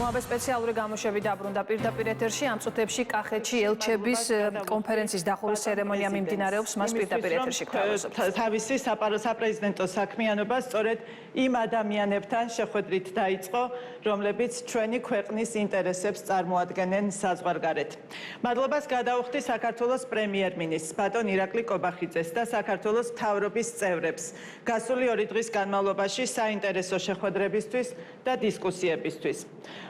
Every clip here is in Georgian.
მოგესალმებით სპეციალური გამოშვები დაბრუნდა პირდაპირ ეთერში ამ წუთებში კახეთში ელჩების კონფერენციის დახურვის ცერემონია მიმდინარეობს მას პირდაპირ ეთერში გვთავაზობთ თავისი საპრეზიდენტო საქმიანობა სწორედ იმ ადამიანებთან შეხვედრით დაიწყო რომლებიც ჩვენი ქვეყნის ინტერესებს წარმოადგენენ საზღვარგარეთ მადლობას გადაუხდი საქართველოს პრემიერ-მინისტრს ბატონ ირაკლი კობახიძეს და საქართველოს მთავრობის წევრებს გასული 2 დღის განმავლობაში საინტერესო შეხვედრებისთვის და დისკუსიებისთვის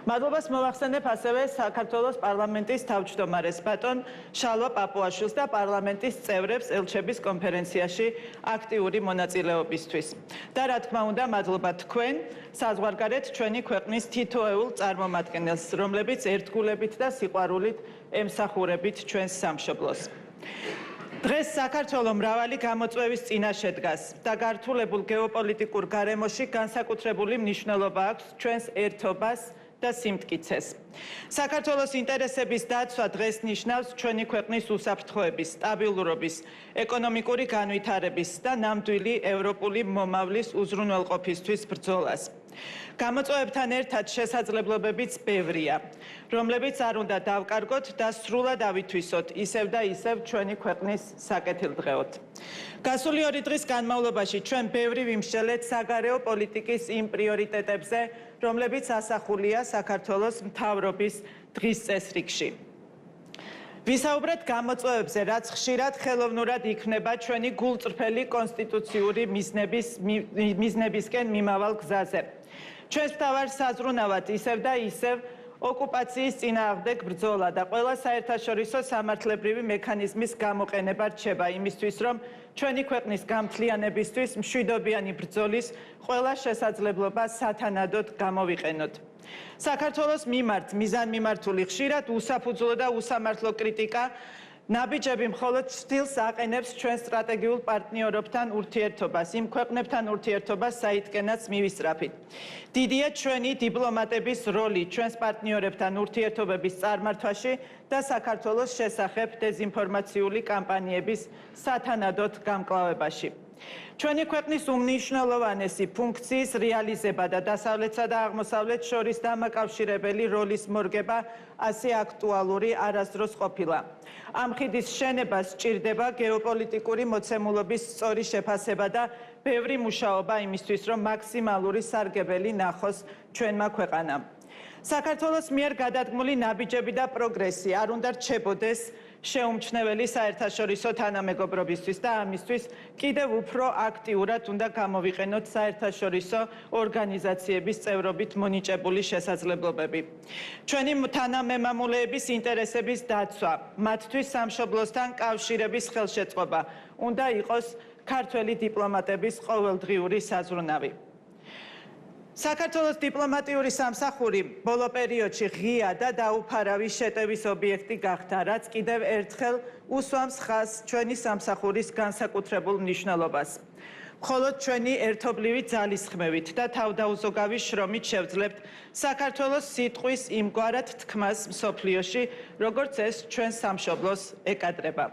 მადლობას მოვახსენებ ასევე საქართველოს პარლამენტის თავმჯდომარეს ბატონ შალვა პაპუაშვილს და პარლამენტის წევრებს ელჩების კონფერენციაში აქტიური მონაწილეობისთვის. და რა თქმა უნდა, მადლობა თქვენ საზღვარგარეთ ჩვენი ქვეყნის თითოეულ წარმომადგენელს, რომლებიც ერთგულებით და სიყვარულით ემსახურებით ჩვენს სამშობლოს. დღეს საქართველო მრავალი გამოწვევის წინაშე დგას და გართულებულ გეოპოლიტიკურ გარემოში განსაკუთრებული მნიშვნელობა აქვს ჩვენს ერთობას და სიმტკიცეს. საქართველოს ინტერესების დაცვა დღეს ნიშნავს ჩვენი ქვეყნის უსაფრთხოების, სტაბილურობის, ეკონომიკური განვითარების და ნამდვილი ევროპული მომავლის უზრუნველყოფისთვის ბრძოლას. გამოწვევებთან ერთად შესაძლებლობებიც ბევრია, რომლებიც არ უნდა დავკარგოთ და სრულად ავითვისოთ ისევ და ისევ ჩვენი ქვეყნის საკეთილდღეოდ. გასული 2 დღის განმავლობაში ჩვენ ბევრი ვიმსჯელეთ საგარეო პოლიტიკის იმ პრიორიტეტებზე, რომლებიც ასახულია საქართველოს მთავრობის დღის წესრიგში. ვისაუბრეთ გამოწვევებზე, რაც ხშირად ხელოვნურად იქმნება ჩვენი გულწრფელი კონსტიტუციური მიზნებისკენ მიმავალ გზაზე. ჩვენს მთავარ საზრუნავად ისევ და ისევ ოკუპაციის წინააღმდეგ ბრძოლა და ყველა საერთაშორისო სამართლებრივი მექანიზმის გამოყენება რჩება იმისთვის, რომ ჩვენი ქვეყნის გამთლიანებისთვის მშვიდობიანი ბრძოლის ყველა შესაძლებლობა სათანადოდ გამოვიყენოთ. საქართველოს მიმართ მიზანმიმართული ხშირად უსაფუძვლო და უსამართლო კრიტიკა ნაბიჯები მხოლოდ ცდილს აყენებს ჩვენ სტრატეგიულ პარტნიორებთან ურთიერთობას, იმ ქვეყნებთან ურთიერთობას, საიდკენაც მივისწრაფით. დიდია ჩვენი დიპლომატების როლი ჩვენს პარტნიორებთან ურთიერთობების წარმართვაში და საქართველოს შესახებ დეზინფორმაციული კამპანიების სათანადოდ გამკლავებაში. ჩვენი ქვეყნის უმნიშვნელოვანესი ფუნქციის რეალიზება და დასავლეთსა და აღმოსავლეთს შორის დამაკავშირებელი როლის მორგება ასე აქტუალური არასდროს ყოფილა. ამ ხიდის შენებას სჭირდება გეოპოლიტიკური მოცემულობის სწორი შეფასება და ბევრი მუშაობა იმისთვის, რომ მაქსიმალური სარგებელი ნახოს ჩვენმა ქვეყანამ. საქართველოს მიერ გადადგმული ნაბიჯები და პროგრესი არ უნდა რჩებოდეს შეუმჩნეველი საერთაშორისო თანამეგობრობისთვის და ამისთვის კიდევ უფრო აქტიურად უნდა გამოვიყენოთ საერთაშორისო ორგანიზაციების წევრობით მონიჭებული შესაძლებლობები. ჩვენი თანამემამულეების ინტერესების დაცვა, მათთვის სამშობლოსთან კავშირების ხელშეწყობა უნდა იყოს ქართველი დიპლომატების ყოველდღიური საზრუნავი. საქართველოს დიპლომატიური სამსახური ბოლო პერიოდში ღია და დაუფარავი შეტევის ობიექტი გახდა, რაც კიდევ ერთხელ უსვამს ხაზს ჩვენი სამსახურის განსაკუთრებულ მნიშვნელობას. მხოლოდ ჩვენი ერთობლივი ძალისხმევით და თავდაუზოგავი შრომით შევძლებთ საქართველოს სიტყვის იმგვარად თქმას მსოფლიოში, როგორც ეს ჩვენ სამშობლოს ეკადრება.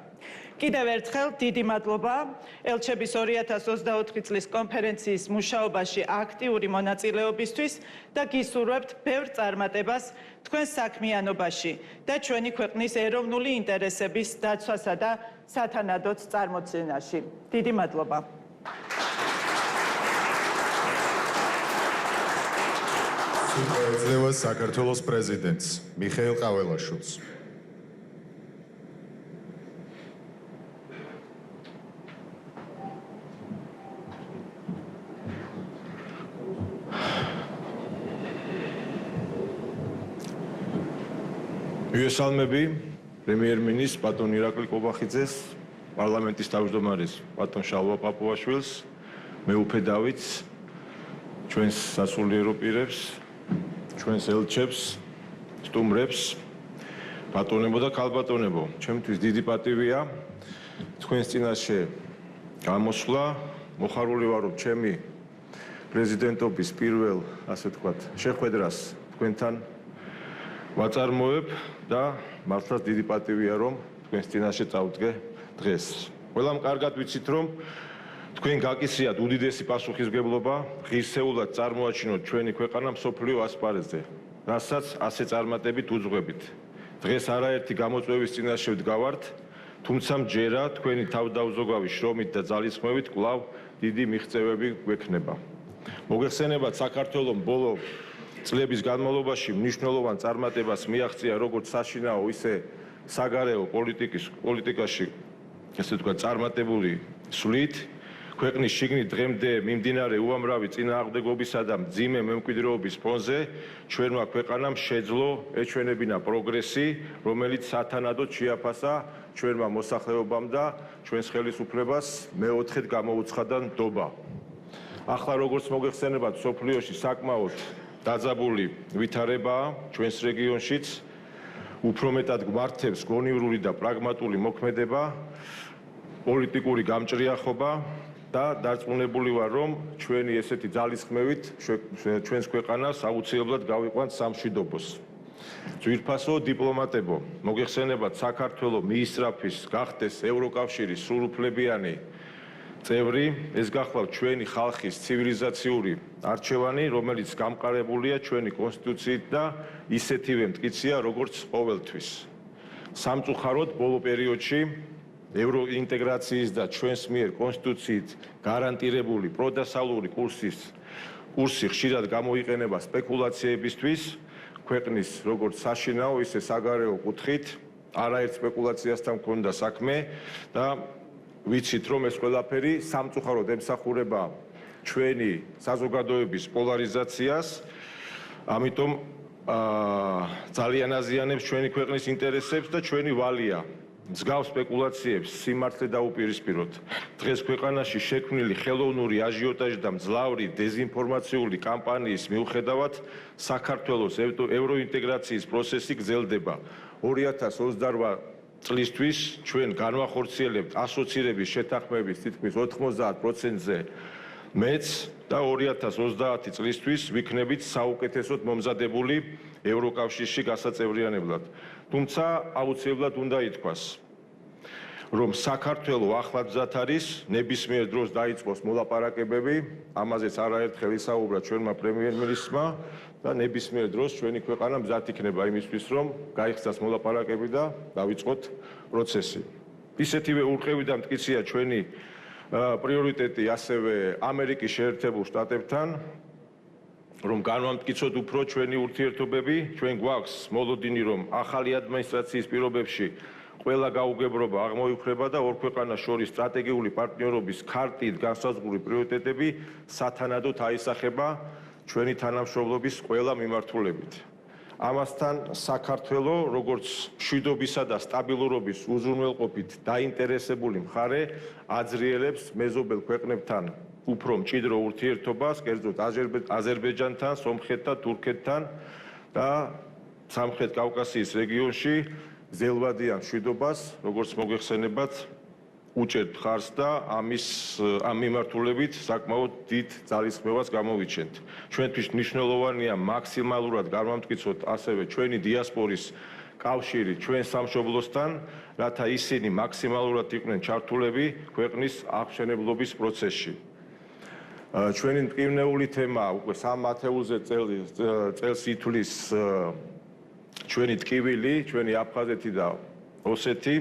კიდევ ერთხელ დიდი მადლობა ელჩების 2024 წლის კონფერენციის მუშაობაში აქტიური მონაწილეობისთვის და გისურვებთ ბევრ წარმატებას თქვენ საქმიანობაში და ჩვენი ქვეყნის ეროვნული ინტერესების დაცვასა და სათანადოდ წარმოცენაში. დიდი მადლობა. ეძლევა საქართველოს პრეზიდენტს მიხეილ ყაველაშვილს. მივესალმები პრემიერ-მინისტრს ბატონ ირაკლი კობახიძეს, პარლამენტის თავმჯდომარეს ბატონ შალვა პაპუაშვილს, მეუფე დავითს, ჩვენს სასულიერო პირებს, ჩვენს ელჩებს, სტუმრებს, ბატონებო და ქალბატონებო, ჩემთვის დიდი პატივია თქვენს წინაშე გამოსვლა. მოხარული ვარ, რომ ჩემი პრეზიდენტობის პირველ, ასე ვთქვათ, შეხვედრას თქვენთან ვაწარმოებ და მართლაც დიდი პატივია, რომ თქვენს წინაშე წავდგე დღეს. ყველამ კარგად ვიცით, რომ თქვენ გაკისრიათ უდიდესი პასუხისმგებლობა, ღირსეულად წარმოაჩინოთ ჩვენი ქვეყანა მსოფლიო ასპარეზზე. რასაც ასე წარმატებით უძღვებით. დღეს არაერთი გამოწვევის წინაშე ვდგავართ, თუმცა მჯერა თქვენი თავდაუზოგავი შრომით და ძალისხმევით კვლავ დიდი მიღწევები გვექნება. მოგეხსენებათ, საქართველოს ბოლო წლების განმავლობაში მნიშვნელოვან წარმატებას მიაღწია როგორც საშინაო, ისე საგარეო პოლიტიკაში, ესე ვთქვათ, წარმატებული სვლით. ქვეყნის შიგნით დღემდე მიმდინარე უამრავი წინააღმდეგობისა და მძიმე მემკვიდრეობის ფონზე ჩვენმა ქვეყანამ შეძლო ეჩვენებინა პროგრესი, რომელიც სათანადოდ შეაფასა ჩვენმა მოსახლეობამ და ჩვენს ხელისუფლებას მეოთხედ გამოუცხადა ნდობა. ახლა როგორც მოგეხსენებათ, სოფლიოში საკმაოდ დაძაბული ვითარებაა ჩვენს რეგიონშიც, უფრო მეტად გვართებს გონივრული და პრაგმატული მოქმედება, პოლიტიკური გამჭრიახობა და დარწმუნებული ვარ, რომ ჩვენი ესეთი ძალისხმევით ჩვენს ქვეყანას აუცილებლად გავიყვანთ სამშვიდობოს. ძვირფასო დიპლომატებო, მოგეხსენებათ, საქართველოს მიისწრაფის გახდეს ევროკავშირის სრულუფლებიანი წევრი, ეს გახლავთ ჩვენი ხალხის ცივილიზაციური არჩევანი, რომელიც გამყარებულია ჩვენი კონსტიტუციით და ისეთივე მტკიცია, როგორც ყოველთვის. სამწუხაროდ, ბოლო პერიოდში ევროინტეგრაციის და ჩვენს მიერ კონსტიტუციით გარანტირებული პროდასავლური კურსი ხშირად გამოიყენება სპეკულაციებისთვის, ქვეყნის როგორც საშინაო, ისე საგარეო კუთხით, არაერთ სპეკულაციასთან მქონდა საქმე და ვიცით, რომ ეს ყველაფერი სამწუხაროდ ემსახურება ჩვენი საზოგადოების პოლარიზაციას, ამიტომ ძალიან აზიანებს ჩვენი ქვეყნის ინტერესებს და ჩვენი ვალია მსგავს სპეკულაციებს სიმართლე დაუპირისპიროთ. დღეს ქვეყანაში შექმნილი ხელოვნური აჟიოტაჟი და მძლავრი დეზინფორმაციული კამპანიის მიუხედავად საქართველოს ევროინტეგრაციის პროცესი გრძელდება. 2028 წლისთვის ჩვენ განვახორციელებთ ასოცირების შეთანხმების თითქმის 90%-ზე მეც და 2030 წლისთვის ვიქნებით საუკეთესოდ მომზადებული ევროკავშირში გასაწევრიანებლად. თუმცა აუცილებლად უნდა ითქვას, რომ საქართველოს ახლად მზად არის, ნებისმიერ დროს დაიწყოს მოლაპარაკებები, ამაზეც არაერთხელ ისაუბრა ჩვენმა პრემიერ-მინისტრმა და ნებისმიერ დროს ჩვენი ქვეყანა მზად იქნება იმისთვის, რომ გაიხსნას მოლაპარაკები და დავიწყოთ პროცესი. ისეთივე ურყევი და მტკიცია ჩვენი პრიორიტეტი ასევე ამერიკის შეერთებულ შტატებთან, რომ განვამტკიცოთ უფრო ჩვენი ურთიერთობები, ჩვენ გვაქვს მოლოდინი, რომ ახალი ადმინისტრაციის პირობებში ყველა გაუგებრობა აღმოიფრება და ორ ქვეყანას შორის სტრატეგიული პარტნიორობის ქარტით განსაზღვრული პრიორიტეტები სათანადოდ აისახება ჩვენი თანამშრომლობის ყველა მიმართულებით. ამასთან საქართველოს როგორც მშვიდობისა და სტაბილურობის უზრუნველყოფით დაინტერესებული მხარე აძრიელებს მეზობელ ქვეყნებთან უფრო მჭიდრო ურთიერთობას, კერძოდ აზერბაიჯანთან, სომხეთთან, თურქეთთან და სამხრეთ კავკასიის რეგიონში გრძელვადიან მშვიდობას, როგორც მოგეხსენებათ, უჭერთ მხარს და ამ მიმართულებით საკმაოდ დიდ ძალისხმევას გამოვიჩენთ. ჩვენთვის მნიშვნელოვანია მაქსიმალურად განვამტკიცოთ ასევე ჩვენი დიასპორის კავშირი ჩვენ სამშობლოსთან, რათა ისინი მაქსიმალურად იყვნენ ჩართულები ქვეყნის აღმშენებლობის პროცესში. ჩვენი მტკივნეული თემა უკვე 3 ათეულზე წელს ითვლის ჩვენი ტკივილი, ჩვენი აფხაზეთი და ოსეთი,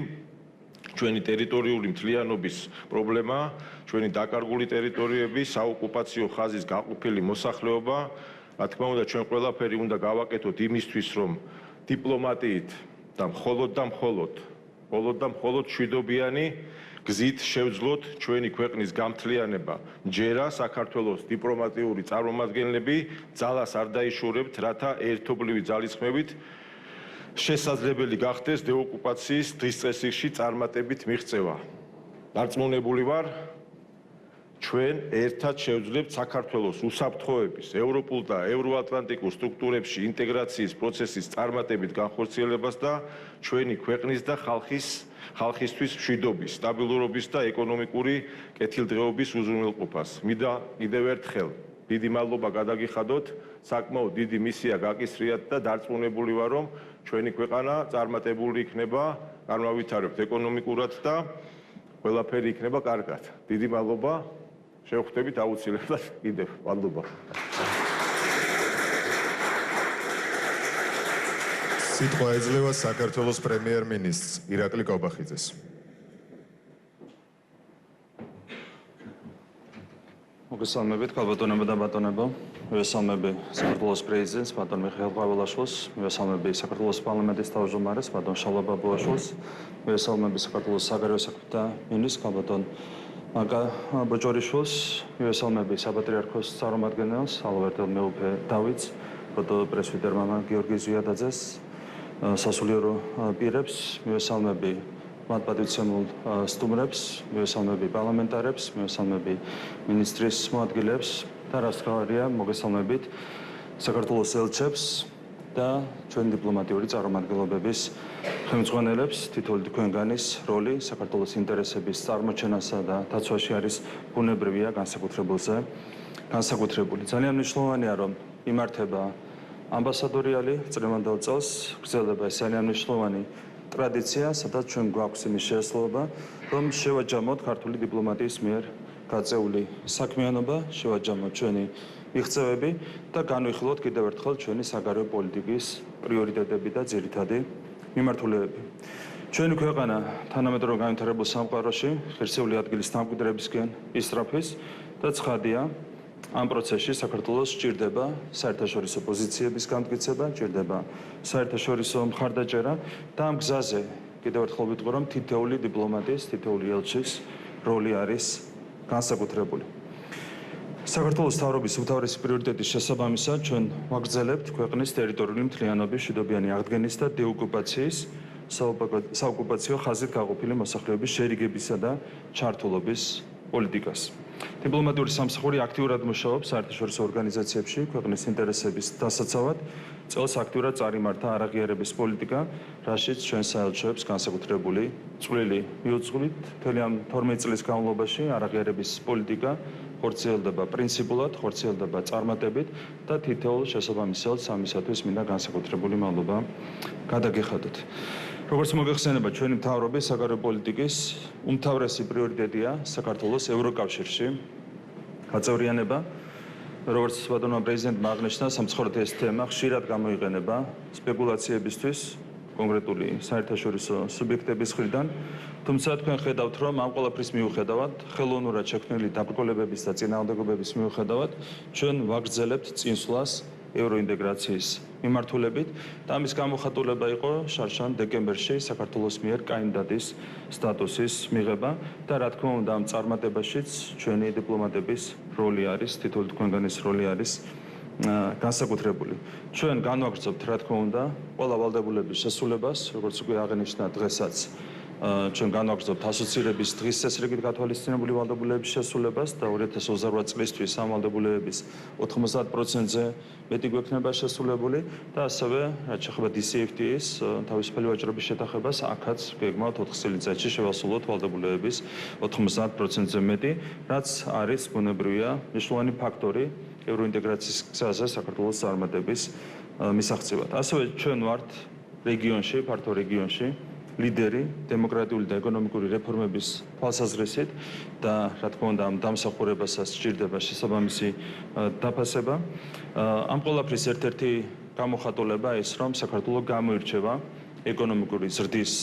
ჩვენი ტერიტორიული მთლიანობის პრობლემა, ჩვენი დაკარგული ტერიტორიები, საოკუპაციო ხაზის გაყოფილი მოსახლეობა, რა თქმა უნდა, ჩვენ ყველაფერი უნდა გავაკეთოთ იმისთვის, რომ დიპლომატიით და მხოლოდ მშვიდობიანი გზით შევძლოთ ჩვენი ქვეყნის გამთლიანება. მჯერა საქართველოს დიპლომატიური წარმომადგენლები ძალას არ დაიშურებთ, რათა ერთობლივი ძალისხმევით შესაძლებელი გახდეს დეოკუპაციის დღის წესრიგში წარმატებით მიღწევა. დარწმუნებული ვარ, ჩვენ ერთად შევძლებთ საქართველოს უსაფრთხოების, ევროპულ და ევროატლანტიკურ სტრუქტურებში ინტეგრაციის პროცესის წარმატებით განხორციელებას და ჩვენი ქვეყნის და ხალხისთვის მშვიდობის, სტაბილურობის და ეკონომიკური კეთილდღეობის უზრუნველყოფას. მინდა კიდევ ერთხელ დიდი მადლობა გადაგიხადოთ, საკმაოდ დიდი მისია გაკისრიათ და დარწმუნებული ვარ, რომ ჩვენი ქვეყანა წარმატებული იქნება, განავითარებთ ეკონომიკურად და ყველაფერი იქნება კარგად. დიდი მადლობა, შევხვდებით აუცილებლად კიდევ. მადლობა. სიტყვა ეძლევა საქართველოს პრემიერ-მინისტრს ირაკლი კობახიძეს. მოგესალმებით, ქალბატონებო და ბატონებო. მივესალმები საქართველოს პრეზიდენტს, ბატონ მიხეილ ყვავილაშვილს, მივესალმები საქართველოს პარლამენტის თავმჯდომარეს, ბატონ შალვა ბაბუაშვილს, მივესალმები საქართველოს საგარეო საქმეთა მინისტრს, ქალბატონ მაგა ბოჭორიშვილს, მივესალმები საპატრიარქოს წარმომადგენელს, ალავერდელ მეუფე დავითს, ბატონ პრესვიტერ მამა გიორგი ზვიადაძეს, სასულიერო პირებს, მივესალმები მათპატივცემულ სტუმრებს, მივესალმები პარლამენტარებს, მივესალმები მინისტრის მოადგილეებს და რაც თქარია, მოგესალმებით საქართველოს ელჩებს და ჩვენ დიპლომატიური წარმომადგენლობების ხელმძღვანელებს. თითოეული თქვენგანის როლი საქართველოს ინტერესების წარმოჩენასა და დაცვაში არის ბუნებრივია განსაკუთრებული. ძალიან მნიშვნელოვანია, რომ იმართება ამბასადორიალი წლევანდელ წელს, გრძელდება ეს ძალიან მნიშვნელოვანი ტრადიცია, სადაც ჩვენ გვაქვს იმის შესაძლებლობა, რომ შევაჯამოთ ქართული დიპლომატიის მიერ გაწეული საქმიანობა, შევაჯამოთ ჩვენი მიღწევები და განვიხილოთ კიდევ ერთხელ ჩვენი საგარეო პოლიტიკის პრიორიტეტები და ძირითადი მიმართულებები. ჩვენი ქვეყანა თანამედროვე განვითარებულ სამყაროში ღირსეული ადგილის დამკვიდრებისკენ ისწრაფვის და ცხადია, ამ პროცესში საქართველოს სჭირდება საერთაშორისო პოზიციების განმტკიცება, სჭირდება საერთაშორისო მხარდაჭერა და ამ გზაზე კიდევ ერთხელ ვიტყვი, რომ თითოეული დიპლომატის, თითოეული ელჩის როლი არის განსაკუთრებული. საქართველოს მთავრობის უმთავრესი პრიორიტეტის შესაბამისად ჩვენ ვაგრძელებთ ქვეყნის ტერიტორიული მთლიანობის მშვიდობიანი აღდგენის და დეოკუპაციის საოკუპაციო ხაზით გაყოფილი მოსახლეობის შერიგებისა და ჩართულობის პოლიტიკას. დიპლომატიური სამსახური აქტიურად მუშაობს საერთაშორისო ორგანიზაციებში ქვეყნის ინტერესების დასაცავად. წელს აქტიურად წარიმართა არაღიარების პოლიტიკა, რაშიც ჩვენ საელჩოებს განსაკუთრებული წვლილი მიუძღვით. მთელი ამ 12 წლის განმავლობაში არაღიარების პოლიტიკა ხორციელდება პრინციპულად, ხორციელდება წარმატებით და თითოეულ შესაბამის ელჩს ამისათვის მინდა განსაკუთრებული მადლობა გადაგეხადოთ. როგორც მოგეხსენება, ჩვენი მთავრობის საგარეო პოლიტიკის უმთავრესი პრიორიტეტია საქართველოს ევროკავშირში გაწევრიანება. როგორც ბატონმა პრეზიდენტმა აღნიშნა, სამწუხაროდ ეს თემა ხშირად გამოიყენება სპეკულაციებისთვის კონკრეტული საერთაშორისო სუბიექტების მხრიდან. თუმცა თქვენ ხედავთ, რომ ამ ყველაფრის მიუხედავად, ხელოვნურად შექმნილი დაბრკოლებების და წინააღმდეგობების მიუხედავად, ჩვენ ვაგრძელებთ წინსვლას ევროინტეგრაციის მიმართულებით და ამის გამოხატულება იყო შარშან დეკემბერში საქართველოს მიერ კანდიდატის სტატუსის მიღება და რა თქმა უნდა ამ წარმატებაშიც ჩვენი დიპლომატების როლი არის, თითოეული თქვენგანის როლი არის განსაკუთრებული. ჩვენ განვაგრძობთ რა თქმა უნდა ყველა ვალდებულების შესრულებას, როგორც უკვე აღინიშნა დღესაც ჩვენ განვაგრძობთ ასოცირების დღის წესრიგით გათვალისწინებული ვალდებულების შესრულებას და 2028 წლისთვის ამ ვალდებულების 90%-ზე მეტი გვექნება შესრულებული და ასევე რაც შეეხება DCFTA-ს თავისუფალი ვაჭრობის შეთანხმებას აქაც გეგმავთ 4 წელიწადში შევასრულოთ ვალდებულების 90%-ზე მეტი, რაც არის ბუნებრივია მნიშვნელოვანი ფაქტორი ევროინტეგრაციის გზაზე საქართველოს წარმატების მისაღწევად. ასევე ჩვენ ვართ რეგიონში, ფართო რეგიონში ლიდერი დემოკრატიული და ეკონომიკური რეფორმების თვალსაზრისით და რა თქმა უნდა ამ დამსახურებასაც სჭირდება შესაბამისი დაფასება. ამ ყველაფრის ერთ-ერთი გამოხატულება ის, რომ საქართველო გამოირჩევა ეკონომიკური ზრდის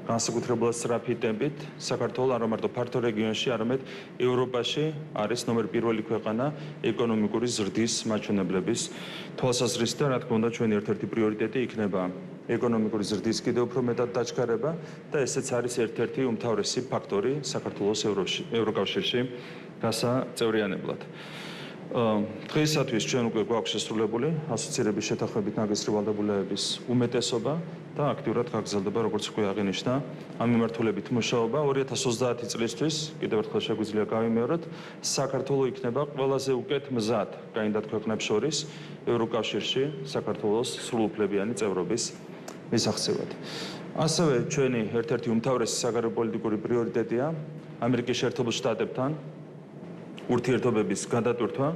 განსაკუთრებულად სწრაფი ტემპით. საქართველო არა მარტო ფართო რეგიონში, არამედ ევროპაში არის ნომერ პირველი ქვეყანა ეკონომიკური ზრდის მაჩვენებლების თვალსაზრისით და რა თქმა უნდა ჩვენი ერთ-ერთი პრიორიტეტი იქნება ეკონომიკური ზრდის კიდევ უფრო მეტად დაჩქარება და ესეც არის ერთ-ერთი უმთავრესი ფაქტორი საქართველოს ევროკავშირში გასაწევრიანებლად. დღეისათვის ჩვენ უკვე გვაქვს შესრულებული ასოცირების შეთანხმებით ნაგზრი ვალდებულების უმეტესობა და აქტიურად გაგრძელდება, როგორც უკვე აღინიშნა, ამ მიმართულებით მუშაობა. 2030 წლისთვის, კიდევ ერთხელ შეგვიძლია გავიმეოროთ, საქართველო იქნება ყველაზე უკეთ მზად კანდიდატ ქვეყნებს შორის ევროკავშირში საქართველოს სრულუფლებიანი წევრობის მისაღწევად. ასევე ჩვენი ერთ-ერთი უმთავრესი საგარეო პოლიტიკური პრიორიტეტია ამერიკის შეერთებულ შტატებთან ურთიერთობების გადატვირთვა,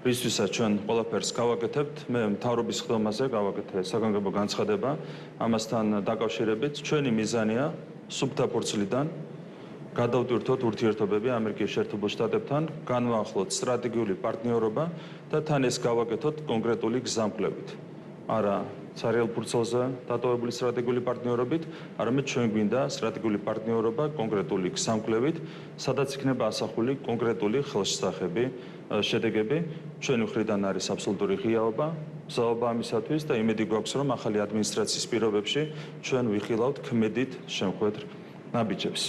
რისთვისაც ჩვენ ყველაფერს გავაკეთებთ. მე მთავრობის ხდომაზე გავაკეთე საგანგებო განცხადება ამასთან დაკავშირებით. ჩვენი მიზანია სუფთა ფურცლიდან გადავტვირთოთ ურთიერთობები ამერიკის შეერთებულ შტატებთან, განვაახლოთ სტრატეგიული პარტნიორობა და თან ეს გავაკეთოთ კონკრეტული გზამკვლევით. არა სარიელ ფურცელზე დატოვებული სტრატეგიული პარტნიორობით, არამედ ჩვენ გვინდა სტრატეგიული პარტნიორობა კონკრეტული გზამკვლევით, სადაც იქნება ასახული კონკრეტული ხელშესახები, შედეგები. ჩვენი მხრიდან არის აბსოლუტური ღიაობა, მზაობა ამისათვის და იმედი გვაქვს, რომ ახალი ადმინისტრაციის პირობებში ჩვენ ვიხილავთ ქმედით შემხვედრ ნაბიჯებს.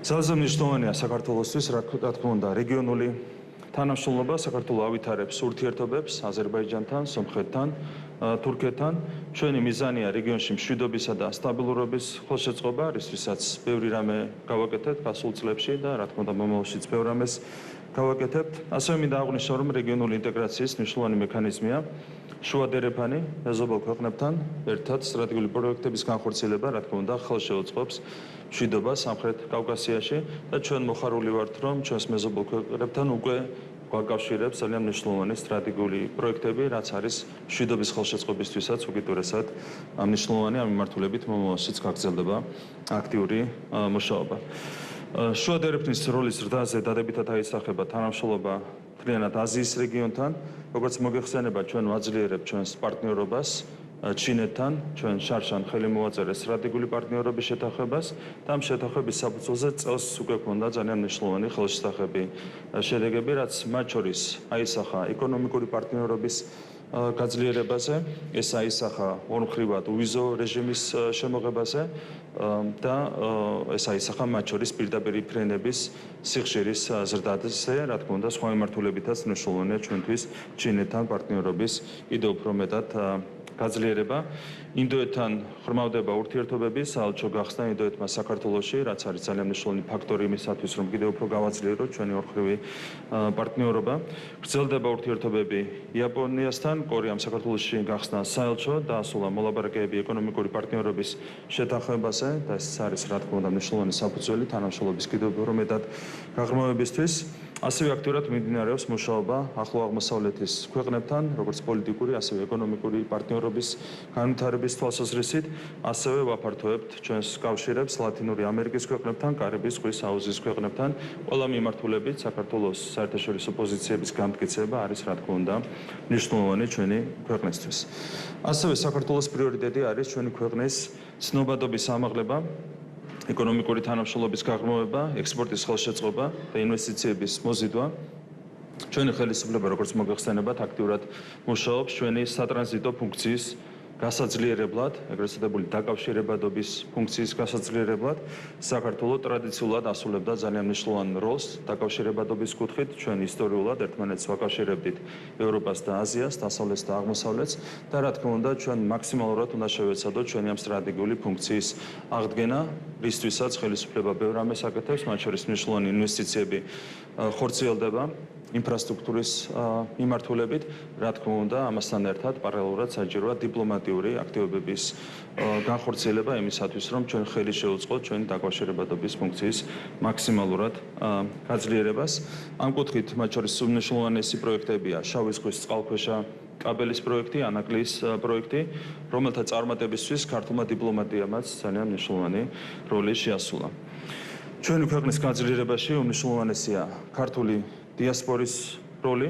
ძალზე მნიშვნელოვანია საქართველოსთვის, რა თქმა უნდა, რეგიონული თანამშრომლობა. საქართველო ავითარებს ურთიერთობებს აზერბაიჯანთან, სომხეთთან, თურქეთთან. ჩვენი მიზანია რეგიონში მშვიდობისა და სტაბილურობის ხელშეწყობა, რისთვისაც ბევრი რამე გავაკეთებთ გასულ წლებში და რა თქმა უნდა მომავალშიც ბევრ რამეს გავაკეთებთ. ასევე მინდა აღვნიშნო, რომ რეგიონული ინტეგრაციის მნიშვნელოვანი მექანიზმია შუადერეფანი მეზობელ ქვეყნებთან ერთად სტრატეგიული პროექტების განხორციელება, რა თქმა უნდა, ხელშეუწყობს მშვიდობას სამხრეთ კავკასიაში და ჩვენ მოხარული ვართ, რომ ჩვენს მეზობელ ქვეყნებთან უკვე გვაკავშირებს ძალიან მნიშვნელოვანი სტრატეგიული პროექტები, რაც არის მშვიდობის ხელშეწყობისთვისაც უკიდურესად მნიშვნელოვანი. ამ მიმართულებით მომავალშიც გაგრძელდება აქტიური მუშაობა. შუადერეფნის როლის ზრდაზე დადებითად აისახება თანამშრომლობა მთლიანად აზიის რეგიონთან, როგორც მოგეხსენება, ჩვენ ვაძლიერებთ ჩვენს პარტნიორობას ჩინეთთან, ჩვენ შარშან ხელი მოვაწერეს სტრატეგიული პარტნიორობის შეთანხმებას და ამ შეთანხმების საფუძველზე წელს უკვე გვქონდა ძალიან მნიშვნელოვანი ხელშესახები შედეგები, რაც მათ შორის აისახა ეკონომიკური პარტნიორობის გაძლიერებაზე, ეს აისახა ორმხრივად უვიზო რეჟიმის შემოღებაზე და ეს აისახა მათ შორის პირდაპირი ფრენების სიხშირის ზრდაზე, რა თქმა უნდა, სხვა მიმართულებითაც მნიშვნელოვანია ჩვენთვის ჩინეთთან პარტნიორობის კიდევ უფრო მეტად გაძლიერება. ინდოეთთან ხრმავდება ურთიერთობები, საელჩო გახსნა ინდოეთმა საქართველოში, რაც არის ძალიან მნიშვნელოვანი ფაქტორი იმისათვის, რომ კიდევ უფრო გავაძლიეროთ ჩვენი ორმხრივი პარტნიორობა. გრძელდება ურთიერთობები იაპონიასთან, კორეამ საქართველოში გახსნა საელჩო, დაასრულა მოლაპარაკებები ეკონომიკური პარტნიორობის შეთანხმებაზე და ეს არის, რა თქმა უნდა, მნიშვნელოვანი საფუძველი თანამშრომლობის კიდევ უფრო მეტად გაღრმავებისთვის. ასევე აქტიურად მიმდინარეობს მუშაობა ახლო აღმოსავლეთის ქვეყნებთან, როგორც პოლიტიკური, ასევე ეკონომიკური პარტნიორობის განვითარების თვალსაზრისით, ასევე ვაფართოებთ ჩვენს კავშირებს ლათინური ამერიკის ქვეყნებთან, კარიბის ზღვის აუზის ქვეყნებთან. ყველა მიმართულებით საქართველოს საერთაშორისო პოზიციების განმტკიცება არის, რა თქმა უნდა, მნიშვნელოვანი ჩვენი ქვეყნისთვის. ასევე საქართველოს პრიორიტეტი არის ჩვენი ქვეყნის ცნობადობის ამაღლება, ეკონომიკური თანამშრომლობის გაღრმავება, ექსპორტის ხელშეწყობა და ინვესტიციების მოზიდვა. ჩვენი ხელისუფლება, როგორც მოგეხსენებათ, აქტიურად მუშაობს ჩვენი სატრანზიტო ფუნქციის გასაძლიერებლად, ეგრეთ წოდებული დაკავშირებადობის ფუნქციის გასაძლიერებლად. საქართველო ტრადიციულად ასრულებდა ძალიან მნიშვნელოვან როლს დაკავშირებადობის კუთხით. ჩვენ ისტორიულად ერთმანეთს ვაკავშირებდით ევროპას და აზიას, დასავლეთს და აღმოსავლეთს და რა თქმა უნდა, ჩვენ მაქსიმალურად უნდა შევეცადოთ ჩვენი ამ სტრატეგიული ფუნქციის აღდგენა, რისთვისაც ხელისუფლება ბევრ რამეს აკეთებს, მათ შორის მნიშვნელოვანი ინვესტიციები ხორციელდება ინფრასტრუქტურის მიმართულებით, რა თქმა უნდა, ამასთან ერთად პარალელურად საჭიროა დიპლომატიური აქტივობების განხორციელება იმისათვის, რომ ჩვენ ხელი შეუწყოთ ჩვენი დაკავშირებადობის ფუნქციის მაქსიმალურად გაძლიერებას. ამ კუთხით მათ შორის უმნიშვნელოვანესი პროექტებია შავი ზღვის წყალქვეშა კაბელის პროექტი, ანაკლის პროექტი, რომელთა წარმატებისთვის ქართულმა დიპლომატიამაც ძალიან მნიშვნელოვანი როლი შეასრულა. ჩვენი ქვეყნის გაძლიერებაში უმნიშვნელოვანესია ქართული დიასპორის როლი.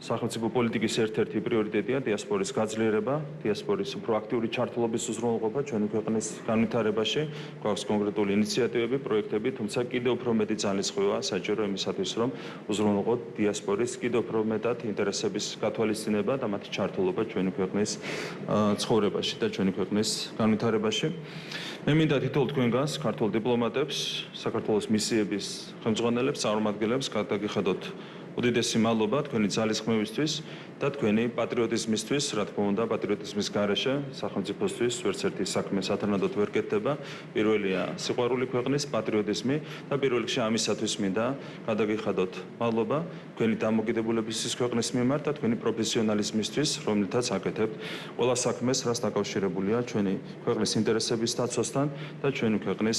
სახელმწიფო პოლიტიკის ერთ-ერთი პრიორიტეტია დიასპორის გაძლიერება, დიასპორის უფრო აქტიური ჩართულობის უზრუნველყოფა ჩვენი ქვეყნის განვითარებაში. გვაქვს კონკრეტული ინიციატივები, პროექტები, თუმცა კიდევ უფრო მეტი ძალისხმევა საჭირო იმისათვის, რომ უზრუნველყოთ დიასპორის კიდევ უფრო მეტად ინტერესების გათვალისწინება და მათი ჩართულობა ჩვენი ქვეყნის ცხოვრებაში და ჩვენი ქვეყნის განვითარებაში. მე მინდა თითოეულ თქვენგანს, ქართულ დიპლომატებს, საქართველოს მისიების ხელმძღვანელებს, წარმომადგენლებს გადაგიხადოთ უდიდესი მადლობა თქვენი ძალისხმევისთვის და თქვენი პატრიოტიზმისთვის, რა თქმა უნდა, პატრიოტიზმის გარეშე სახელმწიფოსთვის ვერც ერთი საქმე სათანადოდ ვერ კეთდება. პირველია სიყვარული ქვეყნის, პატრიოტიზმი და პირველ რიგში ამისათვის მინდა გადაგიხადოთ მადლობა თქვენი დამოკიდებულებისთვის ქვეყნის მიმართ და თქვენი პროფესიონალიზმისთვის, რომლითაც აკეთებთ ყველა საქმეს, რაც დაკავშირებულია ჩვენი ქვეყნის ინტერესების დაცვასთან და ჩვენი ქვეყნის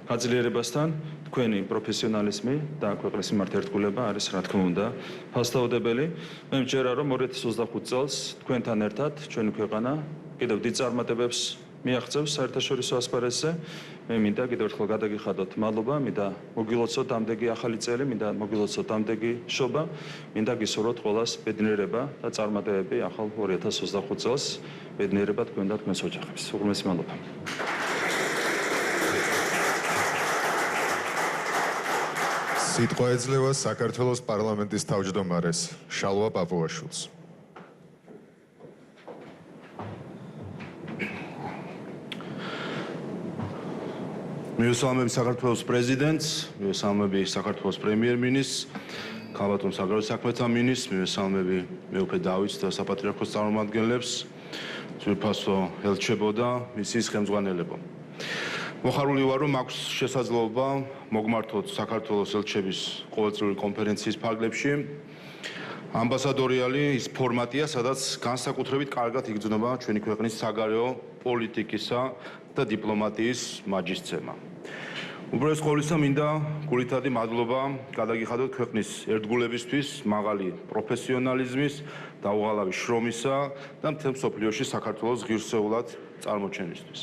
გაძლიერებასთან. თქვენი პროფესიონალიზმი და ქვეყნის მიმართ ერთგულება არის, რა თქმა უნდა, ფასდაუდებელი. მე მჯერა, რომ 2025 წელს თქვენთან ერთად ჩვენი ქვეყანა კიდევ დიდ წარმატებებს მიაღწევს საერთაშორისო ასპარეზზე. მე მინდა კიდევ ერთხელ გადაგიხადოთ მადლობა, მინდა მოგილოცოთ ამდენი ახალი წელი, მინდა მოგილოცოთ ამდენი შობა, მინდა გისურვოთ ყველას ბედნიერება და წარმატებები ახალ 2025 წელს, ბედნიერება თქვენ და თქვენს ოჯახებს. უღრმესი მადლობა. სიტყვა ეძლევა საქართველოს პარლამენტის თავმჯდომარეს შალვა პაპუაშვილს. მივესალმები საქართველოს პრეზიდენტს, მივესალმები საქართველოს პრემიერ-მინისტრს, ქალბატონ საგარეო საქმეთა მინისტრს, მივესალმები მეუფე დავითს და საპატრიარქოს წარმომადგენლებს, ძვირფასო ელჩებო და მისის ხელმძღვანელებო. მოხარული ვარ, რომ აქვს შესაძლებლობა მოგმართოთ საქართველოს ელჩების ყოველწლიური კონფერენციის ფარგლებში. ამბასადორიალი ის ფორმატია, სადაც განსაკუთრებით კარგად იგრძნობა ჩვენი ქვეყნის საგარეო პოლიტიკისა და დიპლომატიის მაჯისცემა. უბრალოდ ყოვლისა მინდა გულითადი მადლობა გადაგიხადოთ ქვეყნის ერთგულებისთვის, მაღალი პროფესიონალიზმის, დაუღალავი შრომისა და მთელ მსოფლიოში საქართველოს ღირსეულად წარმოჩენისთვის.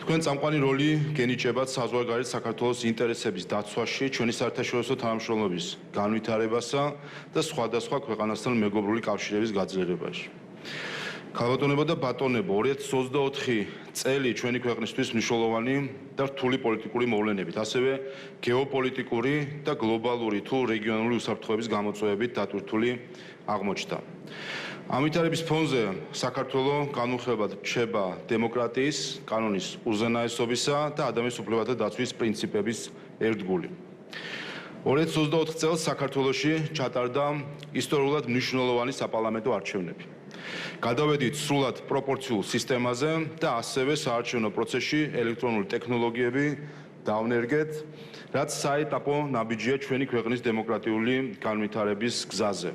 თქვენ წამყვანი როლი გენიჭებათ საზღვარგარეთ საქართველოს ინტერესების დაცვაში, ჩვენი საერთაშორისო თანამშრომლობის განვითარებასა და სხვადასხვა ქვეყანასთან მეგობრული კავშირების გაძლიერებაში. ქალბატონებო და ბატონებო, 2024 წელი ჩვენი ქვეყნისთვის მნიშვნელოვანი და რთული პოლიტიკური მოვლენებით, ასევე გეოპოლიტიკური და გლობალური თუ რეგიონული უსაფრთხოების გამოწვევებით დატვირთული აღმოჩნდა. ამ ვითარების ფონზე საქართველოს განუხრებად რჩება დემოკრატიის, კანონის უზენაესობისა და ადამიანის უფლებათა დაცვის პრინციპების ერთგული. 2024 წელს საქართველოში ჩატარდა ისტორიულად მნიშვნელოვანი საპარლამენტო არჩევნები. გადავედით სრულად პროპორციულ სისტემაზე და ასევე საარჩევნო პროცესში ელექტრონული ტექნოლოგიები დავნერგეთ, რაც საეტაპო ნაბიჯია ჩვენი ქვეყნის დემოკრატიული განვითარების გზაზე.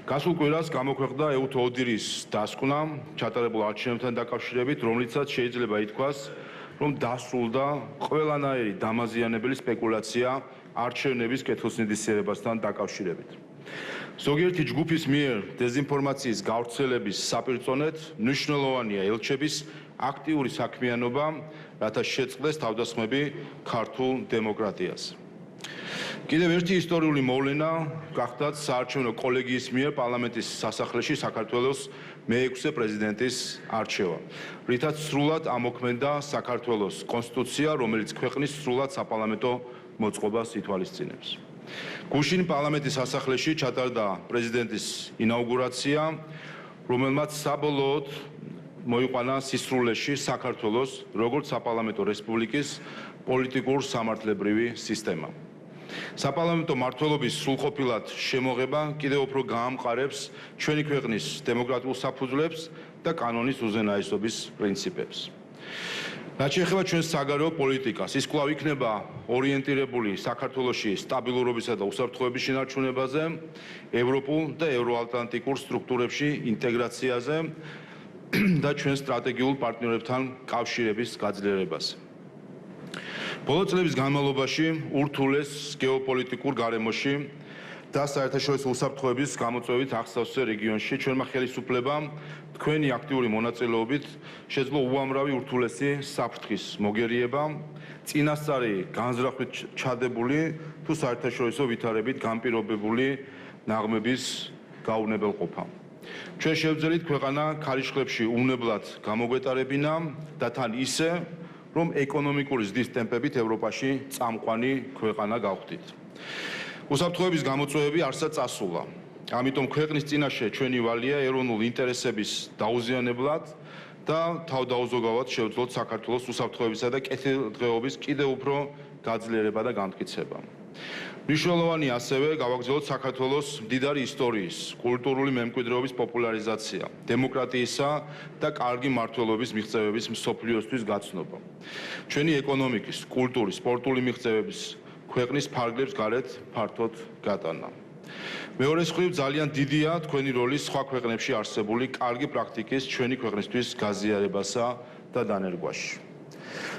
გასულ კვირას გამოქვეყნდა ეუთო ოდირის დასკვნა ჩატარებულ არჩევნებთან დაკავშირებით, რომლითაც შეიძლება ითქვას, რომ დასრულდა ყველანაირი დამაზიანებელი სპეკულაცია არჩევნების კეთილსინდისიერებასთან დაკავშირებით. ზოგიერთი ჯგუფის მიერ დეზინფორმაციის გავრცელების საპირწონედ მნიშვნელოვანია ელჩების აქტიური საქმიანობა, რათა შეწყდეს თავდასხმები ქართულ დემოკრატიას. კიდევ ერთი ისტორიული მოვლენა გახდათ საარჩევნო კოლეგიის მიერ პარლამენტის სასახლეში საქართველოს მე-6 პრეზიდენტის არჩევა, რითაც სრულად ამოქმედა საქართველოს კონსტიტუცია, რომელიც ქვეყნის სრულად საპარლამენტო მოწყობას ითვალისწინებს. გუშინ პარლამენტის სასახლეში ჩატარდა პრეზიდენტის ინაუგურაცია, რომელმაც საბოლოოდ მოიყვანა სისრულეში საქართველოს როგორც საპარლამენტო რესპუბლიკის პოლიტიკურ-სამართლებრივი სისტემა. საპარლამენტო მმართველობის სრულყოფილად შემოღება კიდევ უფრო გაამყარებს ჩვენი ქვეყნის დემოკრატიულ საფუძვლებს და კანონის უზენაესობის პრინციპებს. რაც შეეხება ჩვენს საგარეო პოლიტიკას, ის კვლავ იქნება ორიენტირებული საქართველოში სტაბილურობისა და უსაფრთხოების შენარჩუნებაზე, ევროპულ და ევროატლანტიკურ სტრუქტურებში ინტეგრაციაზე და ჩვენ სტრატეგიულ პარტნიორებთან კავშირების გაძლიერებაზე. ბოლო წლების განმავლობაში ურთულეს გეოპოლიტიკურ გარემოში და საერთაშორისო უსაფრთხოების გამოწვევით აღსავსე რეგიონში ჩვენმა ხელისუფლებამ თქვენი აქტიური მონაწილეობით შეძლო უამრავი ურთულესი საფრთხის მოგერიება, წინასწარი განზრახვით ჩადებული თუ საერთაშორისო ვითარებით განპირობებული ნაღმების გაუნებელყოფა. ჩვენ შევძელით ქვეყანა ქარიშხლებში უვნებლად გამოგვეტარებინა და თან ისე, რომ ეკონომიკური ზრდის ტემპებით ევროპაში წამყვანი ქვეყანა გავხდით. უსაფრთხოების გამოწვევები არსად წასულა. ამიტომ ქვეყნის წინაშე ჩვენი ვალია ეროვნულ ინტერესების დაუზიანებლად და თავდაუზოგავად შევძლოთ საქართველოს უსაფრთხოებისა და კეთილდღეობის კიდევ უფრო გაძლიერება და განმტკიცება. მნიშვნელოვანი ასევე გავაგრძელოთ საქართველოს მდიდარი ისტორიის, კულტურული მემკვიდრეობის პოპულარიზაცია, დემოკრატიისა და კარგი მმართველობის მიღწევების მსოფლიოსთვის გაცნობა. ჩვენი ეკონომიკის, კულტურის, სპორტული მიღწევების ქვეყნის ფარგლებს გარეთ ფართოდ გატანა. მეორე მხრივ ძალიან დიდია თქვენი როლი სხვა ქვეყნებში არსებული კარგი პრაქტიკის ჩვენი ქვეყნისთვის გაზიარებასა და დანერგვაში.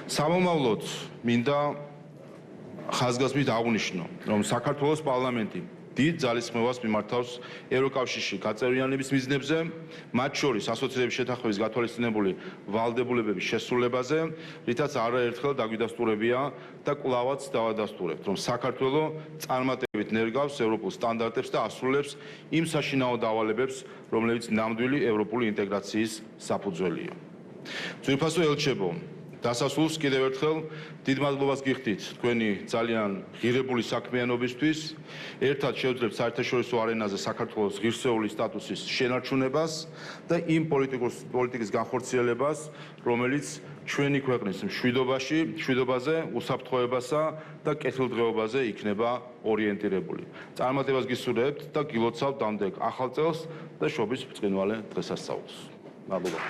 სამომავლოდ მინდა ხაზგასმით აღვნიშნო, რომ საქართველოს პარლამენტი დიდ ძალისხმევას მიმართავს ევროკავშირში გაწევრიანების მიზნებზე, მათ შორის ასოციაციების შეთანხმების გათვალისწინებული ვალდებულებების შესრულებაზე, რითაც არაერთხელ დაგვიდასტურებია და კვლავაც დავადასტურებთ, რომ საქართველო წარმატებით ნერგავს ევროპულ სტანდარტებს და ასრულებს იმ საშინაო დავალებებს, რომლებიც ნამდვილი ევროპული ინტეგრაციის საფუძველია. ძვირფასო ელჩებო, დასასრულს კიდევ ერთხელ დიდ მადლობას გიხდით თქვენი ძალიან ღირებული საქმიანობისთვის. ერთად შევძლებთ საერთაშორისო არენაზე საქართველოს ღირსეული სტატუსის შენარჩუნებას და იმ პოლიტიკის განხორციელებას, რომელიც ჩვენი ქვეყნის მშვიდობაზე, უსაფრთხოებასა და კეთილდღეობაზე იქნება ორიენტირებული. წარმატებას გისურვებთ და გილოცავთ დამდეგ ახალ წელს და შობის ბრწყინვალე დღესასწაულს. მადლობა.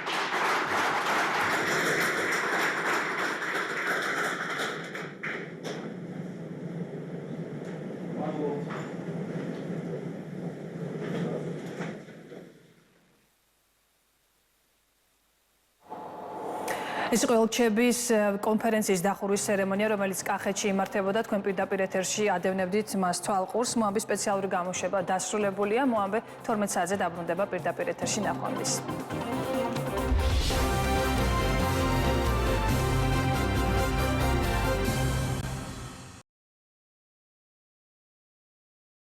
ეს იყო ელჩების კონფერენციის დახურვის ცერემონია, რომელიც კახეთში იმართებოდა. თქვენ პირდაპირ ეთერში ადევნებდით მას თვალყურს. მოამბე სპეციალური გამოშვება დასრულებულია. მოამბე 12 საათზე დაბრუნდება პირდაპირ ეთერში ნახვამდის.